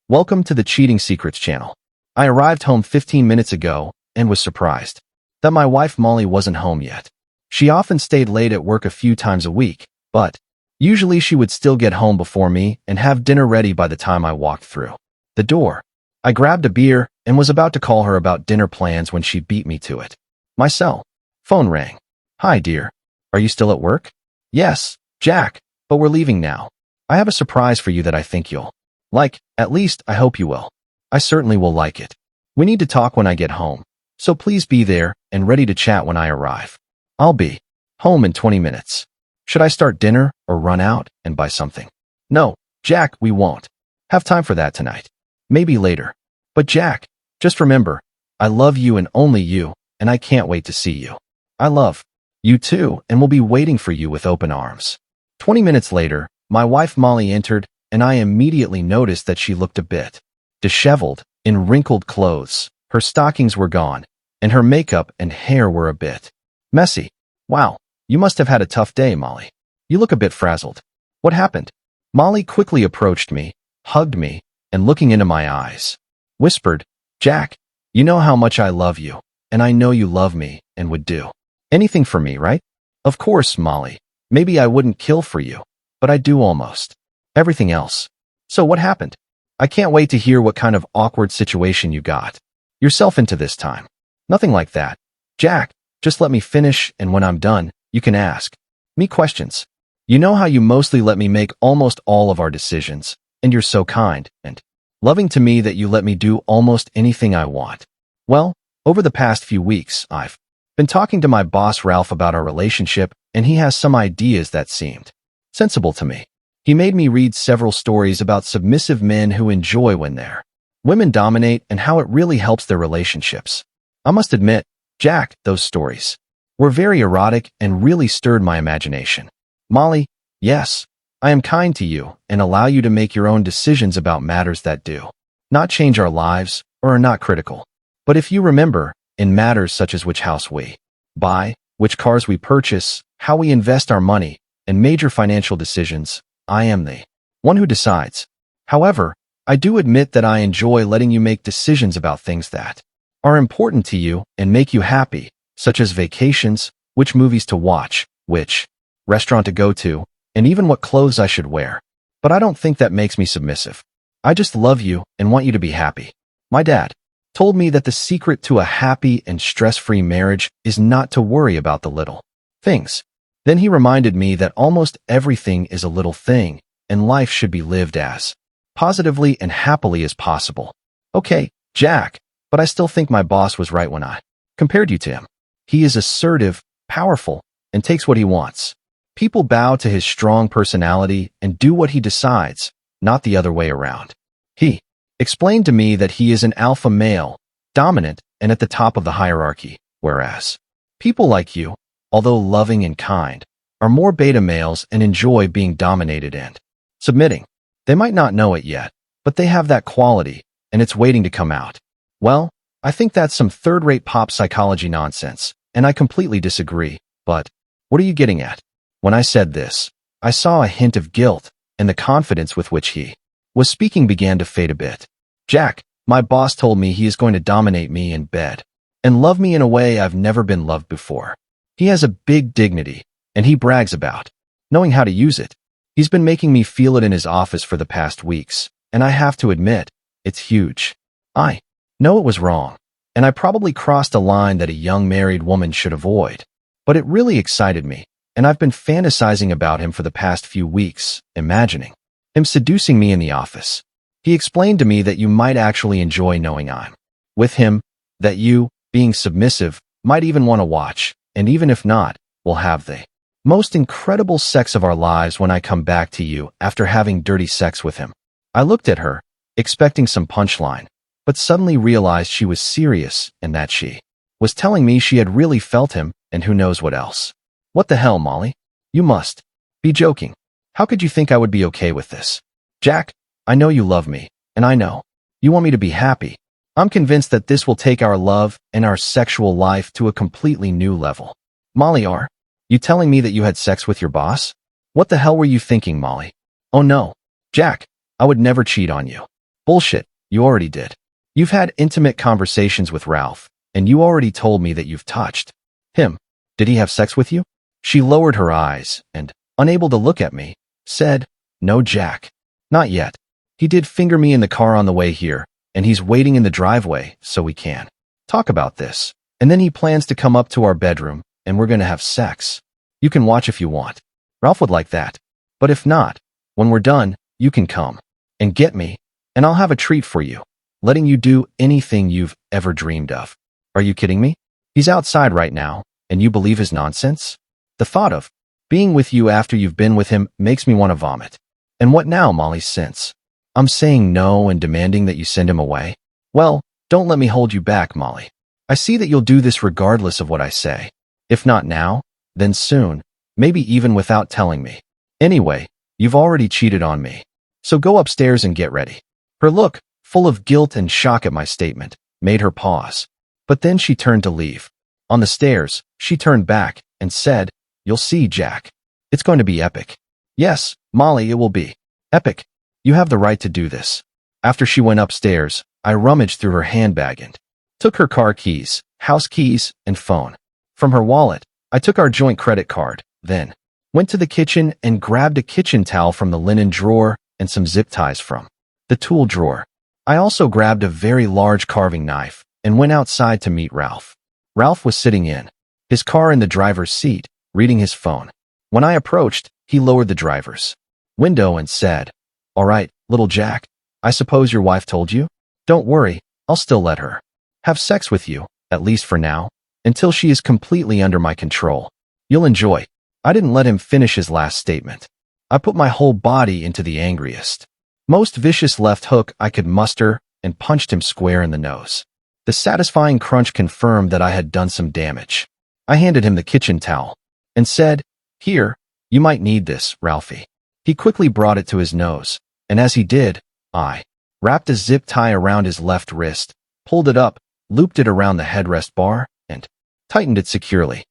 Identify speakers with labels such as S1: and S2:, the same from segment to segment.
S1: Welcome to the Cheating Secrets channel. I arrived home 15 minutes ago and was surprised that my wife Molly wasn't home yet. She often stayed late at work a few times a week, but usually she would still get home before me and have dinner ready by the time I walked through the door. I grabbed a beer and was about to call her about dinner plans when she beat me to it. My cell phone rang. "Hi, dear. Are you still at work?" "Yes, Jack, but we're leaving now. I have a surprise for you that I think you'll like. At least, I hope you will." "I certainly will like it. We need to talk when I get home, so please be there and ready to chat when I arrive. I'll be home in 20 minutes. Should I start dinner or run out and buy something?" "No, Jack, we won't have time for that tonight. Maybe later. But Jack, just remember, I love you and only you, and I can't wait to see you." "I love you too, and will be waiting for you with open arms." 20 minutes later, my wife Molly entered, and I immediately noticed that she looked a bit disheveled, in wrinkled clothes. Her stockings were gone, and her makeup and hair were a bit messy. "Wow, you must have had a tough day, Molly. You look a bit frazzled. What happened?" Molly quickly approached me, hugged me, and looking into my eyes, whispered, "Jack, you know how much I love you, and I know you love me and would do anything for me, right?" "Of course, Molly. Maybe I wouldn't kill for you, but I do almost everything else." "So what happened? I can't wait to hear what kind of awkward situation you got yourself into this time." "Nothing like that. Jack, just let me finish, and when I'm done, you can ask me questions. You know how you mostly let me make almost all of our decisions, and you're so kind and loving to me that you let me do almost anything I want. Well, over the past few weeks, I've been talking to my boss Ralph about our relationship, and he has some ideas that seemed sensible to me. He made me read several stories about submissive men who enjoy when their women dominate and how it really helps their relationships. I must admit, Jack, those stories were very erotic and really stirred my imagination. Molly, yes, I am kind to you and allow you to make your own decisions about matters that do not change our lives or are not critical. But if you remember, in matters such as which house we buy, which cars we purchase, how we invest our money, and major financial decisions, I am the one who decides. However, I do admit that I enjoy letting you make decisions about things that are important to you and make you happy, such as vacations, which movies to watch, which restaurant to go to, and even what clothes I should wear. But I don't think that makes me submissive. I just love you and want you to be happy. My dad told me that the secret to a happy and stress-free marriage is not to worry about the little things. Then he reminded me that almost everything is a little thing, and life should be lived as positively and happily as possible. Okay, Jack, but I still think my boss was right when I compared you to him. He is assertive, powerful, and takes what he wants. People bow to his strong personality and do what he decides, not the other way around. He explained to me that he is an alpha male, dominant, and at the top of the hierarchy, whereas people like you, although loving and kind, are more beta males and enjoy being dominated and submitting. They might not know it yet, but they have that quality, and it's waiting to come out. Well, I think that's some third-rate pop psychology nonsense, and I completely disagree, but what are you getting at?" When I said this, I saw a hint of guilt, and the confidence with which he was speaking began to fade a bit. "Jack, my boss told me he is going to dominate me in bed and love me in a way I've never been loved before. He has a big dignity, and he brags about knowing how to use it. He's been making me feel it in his office for the past weeks, and I have to admit, it's huge. I know it was wrong, and I probably crossed a line that a young married woman should avoid, but it really excited me, and I've been fantasizing about him for the past few weeks, imagining him seducing me in the office. He explained to me that you might actually enjoy knowing I'm with him, that you, being submissive, might even want to watch, and even if not, we'll have the most incredible sex of our lives when I come back to you after having dirty sex with him." I looked at her, expecting some punchline, but suddenly realized she was serious and that she was telling me she had really felt him and who knows what else. What the hell, Molly? You must be joking. How could you think I would be okay with this? Jack, I know you love me, and I know you want me to be happy. I'm convinced that this will take our love and our sexual life to a completely new level. Molly, are you telling me that you had sex with your boss? What the hell were you thinking, Molly? Oh no, Jack, I would never cheat on you. Bullshit, you already did. You've had intimate conversations with Ralph, and you already told me that you've touched him. Did he have sex with you? She lowered her eyes and, unable to look at me, said, No, Jack. Not yet. He did finger me in the car on the way here, and he's waiting in the driveway so we can talk about this. And then he plans to come up to our bedroom, and we're gonna have sex. You can watch if you want. Ralph would like that. But if not, when we're done, you can come and get me, and I'll have a treat for you, letting you do anything you've ever dreamed of. Are you kidding me? He's outside right now, and you believe his nonsense? The thought of being with you after you've been with him makes me want to vomit. And what now, Molly, since I'm saying no and demanding that you send him away? Well, don't let me hold you back, Molly. I see that you'll do this regardless of what I say. If not now, then soon, maybe even without telling me. Anyway, you've already cheated on me. So go upstairs and get ready. Her look, full of guilt and shock at my statement, made her pause. But then she turned to leave. On the stairs, she turned back and said, You'll see, Jack. It's going to be epic. Yes, Molly, it will be epic. You have the right to do this. After she went upstairs, I rummaged through her handbag and took her car keys, house keys, and phone. From her wallet, I took our joint credit card, then went to the kitchen and grabbed a kitchen towel from the linen drawer and some zip ties from the tool drawer. I also grabbed a very large carving knife and went outside to meet Ralph. Ralph was sitting in his car in the driver's seat, reading his phone. When I approached, he lowered the driver's window and said, All right, little Jack, I suppose your wife told you? Don't worry, I'll still let her have sex with you, at least for now, until she is completely under my control. You'll enjoy. I didn't let him finish his last statement. I put my whole body into the angriest, most vicious left hook I could muster and punched him square in the nose. The satisfying crunch confirmed that I had done some damage. I handed him the kitchen towel and said, Here, you might need this, Ralphie. He quickly brought it to his nose, and as he did, I wrapped a zip tie around his left wrist, pulled it up, looped it around the headrest bar, and tightened it securely.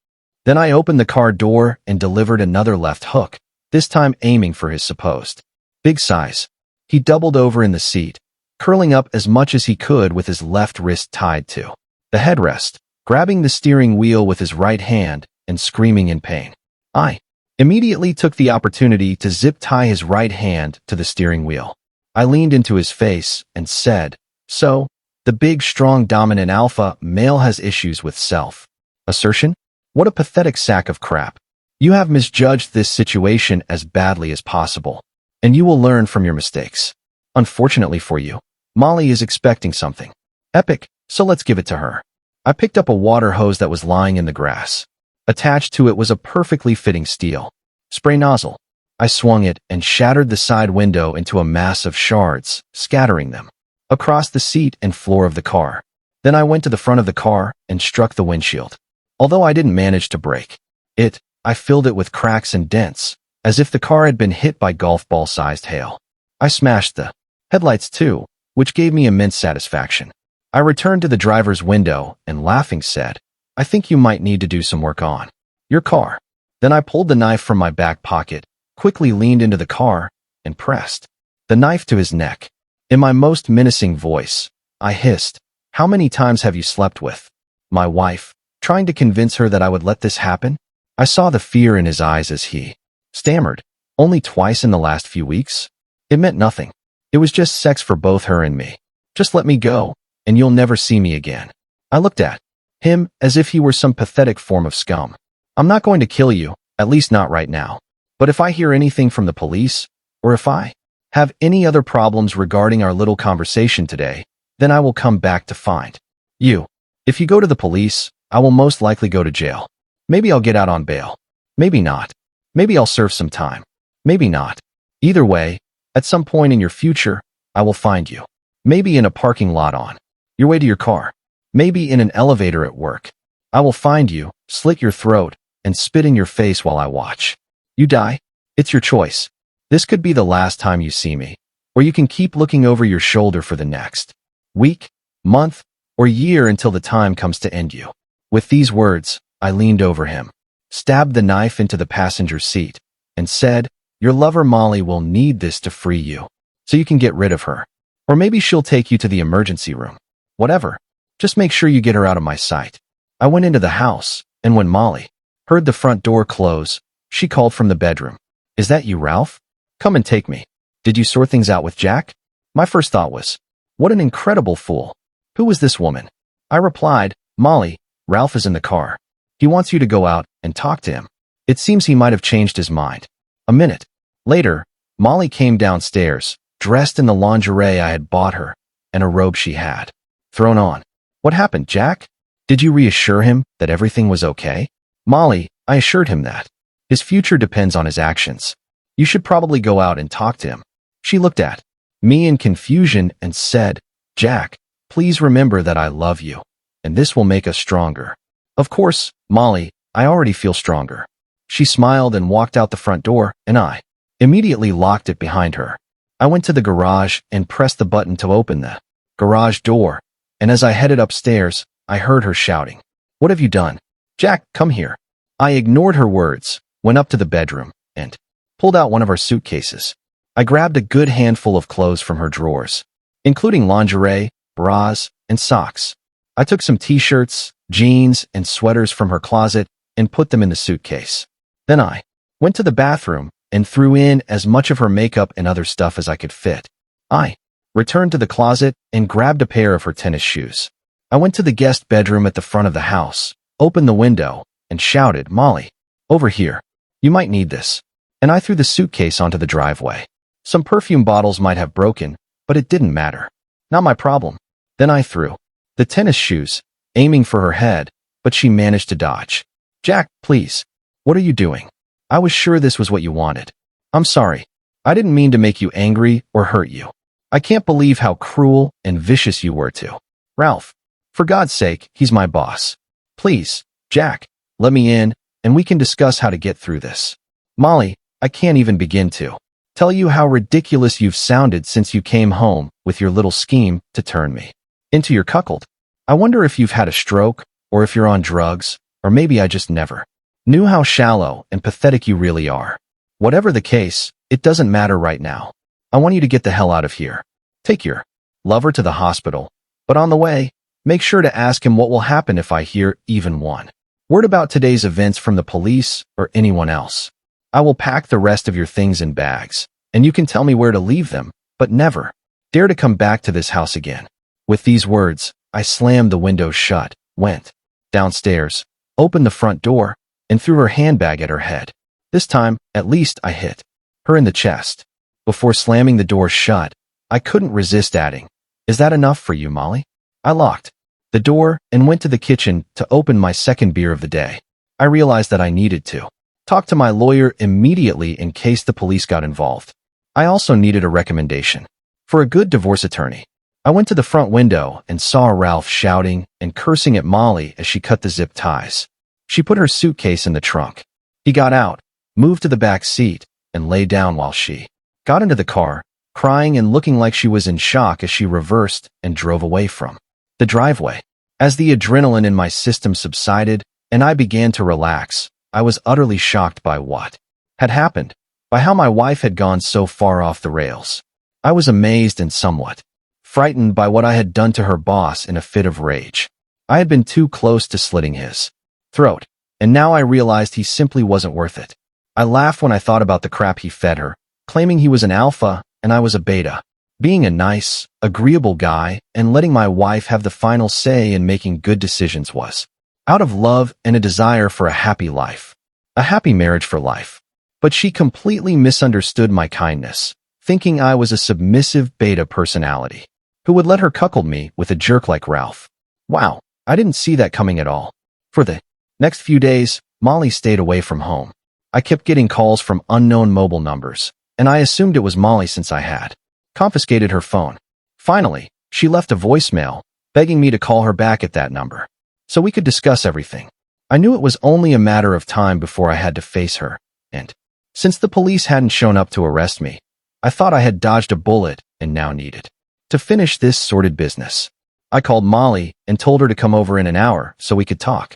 S1: Then I opened the car door and delivered another left hook, this time aiming for his supposed big size. He doubled over in the seat, curling up as much as he could with his left wrist tied to the headrest, grabbing the steering wheel with his right hand and screaming in pain. I immediately took the opportunity to zip tie his right hand to the steering wheel. I leaned into his face and said, So, the big, strong, dominant alpha male has issues with self-assertion? What a pathetic sack of crap. You have misjudged this situation as badly as possible, and you will learn from your mistakes. Unfortunately for you, Molly is expecting something epic, so let's give it to her. I picked up a water hose that was lying in the grass. Attached to it was a perfectly fitting steel spray nozzle. I swung it and shattered the side window into a mass of shards, scattering them across the seat and floor of the car. Then I went to the front of the car and struck the windshield. Although I didn't manage to break it, I filled it with cracks and dents, as if the car had been hit by golf ball-sized hail. I smashed the headlights too, which gave me immense satisfaction. I returned to the driver's window and laughing said, I think you might need to do some work on your car. Then I pulled the knife from my back pocket, quickly leaned into the car, and pressed the knife to his neck. In my most menacing voice, I hissed, How many times have you slept with my wife, trying to convince her that I would let this happen? I saw the fear in his eyes as he stammered, Only twice in the last few weeks? It meant nothing. It was just sex for both her and me. Just let me go, and you'll never see me again. I looked at him as if he were some pathetic form of scum. I'm not going to kill you, at least not right now. But if I hear anything from the police, or if I have any other problems regarding our little conversation today, then I will come back to find you. If you go to the police, I will most likely go to jail. Maybe I'll get out on bail. Maybe not. Maybe I'll serve some time. Maybe not. Either way, at some point in your future, I will find you. Maybe in a parking lot on your way to your car. Maybe in an elevator at work. I will find you, slit your throat, and spit in your face while I watch you die. It's your choice. This could be the last time you see me, or you can keep looking over your shoulder for the next week, month, or year until the time comes to end you. With these words, I leaned over him, stabbed the knife into the passenger seat, and said, Your lover Molly will need this to free you, so you can get rid of her. Or maybe she'll take you to the emergency room. Whatever. Just make sure you get her out of my sight. I went into the house, and when Molly heard the front door close, she called from the bedroom. Is that you, Ralph? Come and take me. Did you sort things out with Jack? My first thought was, what an incredible fool. Who was this woman? I replied, Molly, Ralph is in the car. He wants you to go out and talk to him. It seems he might have changed his mind. A minute later, Molly came downstairs, dressed in the lingerie I had bought her, and a robe she had thrown on. What happened, Jack? Did you reassure him that everything was okay? Molly, I assured him that his future depends on his actions. You should probably go out and talk to him. She looked at me in confusion and said, Jack, please remember that I love you, and this will make us stronger. Of course, Molly, I already feel stronger. She smiled and walked out the front door, and I immediately locked it behind her. I went to the garage and pressed the button to open the garage door, and as I headed upstairs, I heard her shouting, What have you done? Jack, come here. I ignored her words, went up to the bedroom, and pulled out one of her suitcases. I grabbed a good handful of clothes from her drawers, including lingerie, bras, and socks. I took some t-shirts, jeans, and sweaters from her closet and put them in the suitcase. Then I went to the bathroom and threw in as much of her makeup and other stuff as I could fit. I returned to the closet and grabbed a pair of her tennis shoes. I went to the guest bedroom at the front of the house, opened the window, and shouted, Molly, over here. You might need this. And I threw the suitcase onto the driveway. Some perfume bottles might have broken, but it didn't matter. Not my problem. Then I threw the tennis shoes, aiming for her head, but she managed to dodge. Jack, please. What are you doing? I was sure this was what you wanted. I'm sorry. I didn't mean to make you angry or hurt you. I can't believe how cruel and vicious you were to Ralph. For God's sake, he's my boss. Please, Jack, let me in, and we can discuss how to get through this. Molly, I can't even begin to tell you how ridiculous you've sounded since you came home with your little scheme to turn me into your cuckold. I wonder if you've had a stroke, or if you're on drugs, or maybe I just never knew how shallow and pathetic you really are. Whatever the case, it doesn't matter right now. I want you to get the hell out of here. Take your lover to the hospital, but on the way, make sure to ask him what will happen if I hear even one word about today's events from the police or anyone else. I will pack the rest of your things in bags, and you can tell me where to leave them, but never dare to come back to this house again. With these words, I slammed the window shut, went downstairs, opened the front door, and threw her handbag at her head. This time, at least, I hit her in the chest. Before slamming the door shut, I couldn't resist adding, Is that enough for you, Molly? I locked the door and went to the kitchen to open my second beer of the day. I realized that I needed to talk to my lawyer immediately in case the police got involved. I also needed a recommendation for a good divorce attorney. I went to the front window and saw Ralph shouting and cursing at Molly as she cut the zip ties. She put her suitcase in the trunk. He got out, moved to the back seat, and lay down while she got into the car, crying and looking like she was in shock as she reversed and drove away from the driveway. As the adrenaline in my system subsided and I began to relax, I was utterly shocked by what had happened, by how my wife had gone so far off the rails. I was amazed and somewhat frightened by what I had done to her boss in a fit of rage. I had been too close to slitting his throat, and now I realized he simply wasn't worth it. I laughed when I thought about the crap he fed her, claiming he was an alpha and I was a beta. Being a nice, agreeable guy and letting my wife have the final say in making good decisions was out of love and a desire for a happy life, a happy marriage for life. But she completely misunderstood my kindness, thinking I was a submissive beta personality who would let her cuckold me with a jerk like Ralph. Wow, I didn't see that coming at all. For the next few days, Molly stayed away from home. I kept getting calls from unknown mobile numbers, and I assumed it was Molly since I had confiscated her phone. Finally, she left a voicemail, begging me to call her back at that number so we could discuss everything. I knew it was only a matter of time before I had to face her, and since the police hadn't shown up to arrest me, I thought I had dodged a bullet and now needed to finish this sordid business. I called Molly and told her to come over in an hour so we could talk.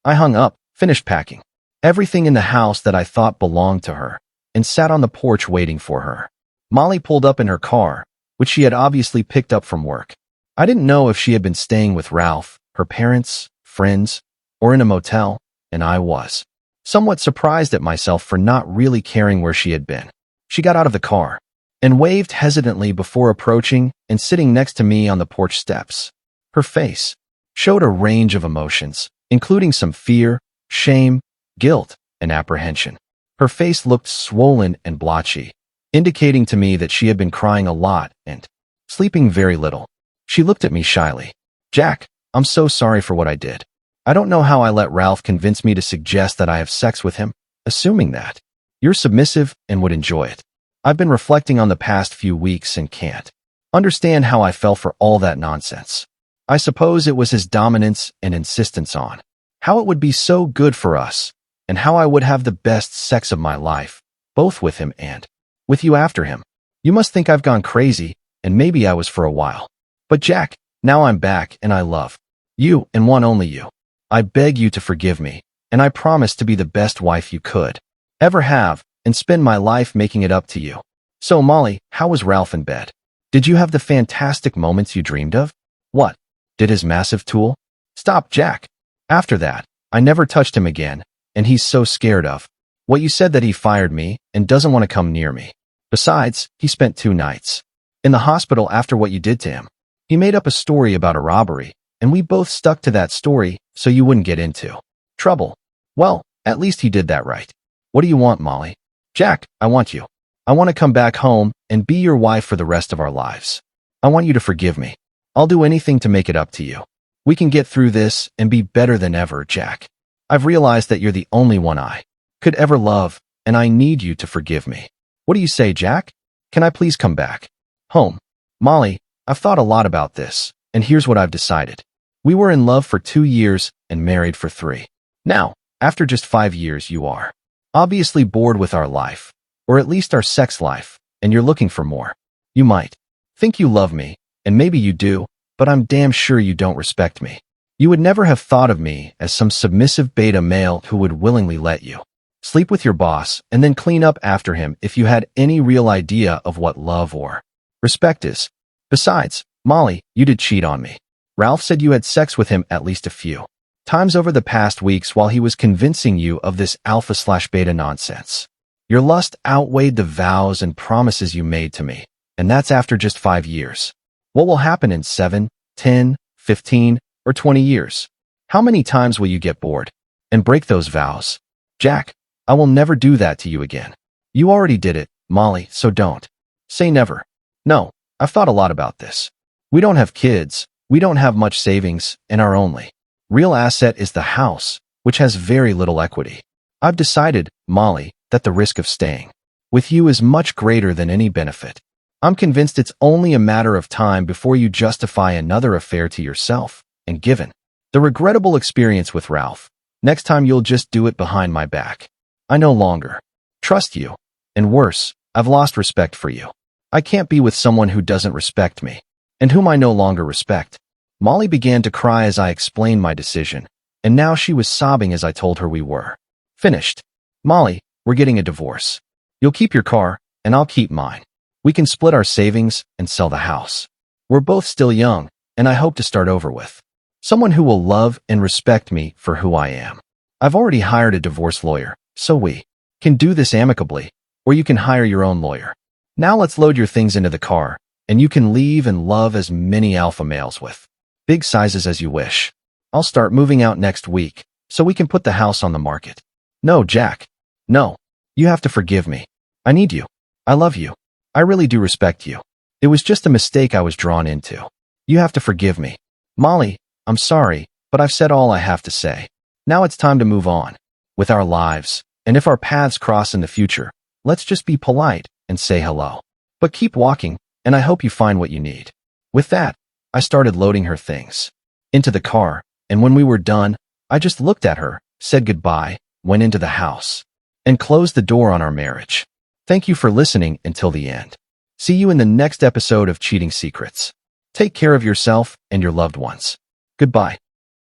S1: I hung up, finished packing everything in the house that I thought belonged to her, and sat on the porch waiting for her. Molly pulled up in her car, which she had obviously picked up from work. I didn't know if she had been staying with Ralph, her parents, friends, or in a motel, and I was somewhat surprised at myself for not really caring where she had been. She got out of the car and waved hesitantly before approaching and sitting next to me on the porch steps. Her face showed a range of emotions, including some fear, shame, guilt, and apprehension. Her face looked swollen and blotchy, indicating to me that she had been crying a lot and sleeping very little. She looked at me shyly. "Jack, I'm so sorry for what I did. I don't know how I let Ralph convince me to suggest that I have sex with him, assuming that you're submissive and would enjoy it. I've been reflecting on the past few weeks and can't understand how I fell for all that nonsense. I suppose it was his dominance and insistence on how it would be so good for us and how I would have the best sex of my life, both with him and with you after him. You must think I've gone crazy, and maybe I was for a while. But Jack, now I'm back and I love you and want only you. I beg you to forgive me, and I promise to be the best wife you could ever have and spend my life making it up to you." So, Molly, how was Ralph in bed? Did you have the fantastic moments you dreamed of? What? Did his massive tool? Stop, Jack. After that, I never touched him again, and he's so scared of what you said that he fired me and doesn't want to come near me. Besides, he spent 2 nights in the hospital after what you did to him. He made up a story about a robbery, and we both stuck to that story so you wouldn't get into trouble. Well, at least he did that right. What do you want, Molly? Jack, I want you. I want to come back home and be your wife for the rest of our lives. I want you to forgive me. I'll do anything to make it up to you. We can get through this and be better than ever, Jack. I've realized that you're the only one I could ever love, and I need you to forgive me. What do you say, Jack? Can I please come back home? Molly, I've thought a lot about this, and here's what I've decided. We were in love for 2 years and married for 3. Now, after just 5 years, you are obviously bored with our life, or at least our sex life, and you're looking for more. You might think you love me, and maybe you do, but I'm damn sure you don't respect me. You would never have thought of me as some submissive beta male who would willingly let you sleep with your boss and then clean up after him if you had any real idea of what love or respect is. Besides, Molly, you did cheat on me. Ralph said you had sex with him at least a few times over the past weeks while he was convincing you of this alpha/beta nonsense. Your lust outweighed the vows and promises you made to me, and that's after just 5 years. What will happen in 7, 10, 15, or 20 years? How many times will you get bored and break those vows? Jack, I will never do that to you again. You already did it, Molly, so don't say never. No, I've thought a lot about this. We don't have kids, we don't have much savings, and our only real asset is the house, which has very little equity. I've decided, Molly, that the risk of staying with you is much greater than any benefit. I'm convinced it's only a matter of time before you justify another affair to yourself, and given the regrettable experience with Ralph, next time you'll just do it behind my back. I no longer trust you, and worse, I've lost respect for you. I can't be with someone who doesn't respect me, and whom I no longer respect. Molly began to cry as I explained my decision, and now she was sobbing as I told her we were finished. Molly, we're getting a divorce. You'll keep your car, and I'll keep mine. We can split our savings and sell the house. We're both still young, and I hope to start over with someone who will love and respect me for who I am. I've already hired a divorce lawyer, so we can do this amicably, or you can hire your own lawyer. Now let's load your things into the car, and you can leave and love as many alpha males with big sizes as you wish. I'll start moving out next week, so we can put the house on the market. No, Jack. No. You have to forgive me. I need you. I love you. I really do respect you. It was just a mistake I was drawn into. You have to forgive me. Molly, I'm sorry, but I've said all I have to say. Now it's time to move on with our lives, and if our paths cross in the future, let's just be polite and say hello. But keep walking, and I hope you find what you need. With that, I started loading her things into the car, and when we were done, I just looked at her, said goodbye, went into the house, and closed the door on our marriage. Thank you for listening until the end. See you in the next episode of Cheating Secrets. Take care of yourself and your loved ones. Goodbye.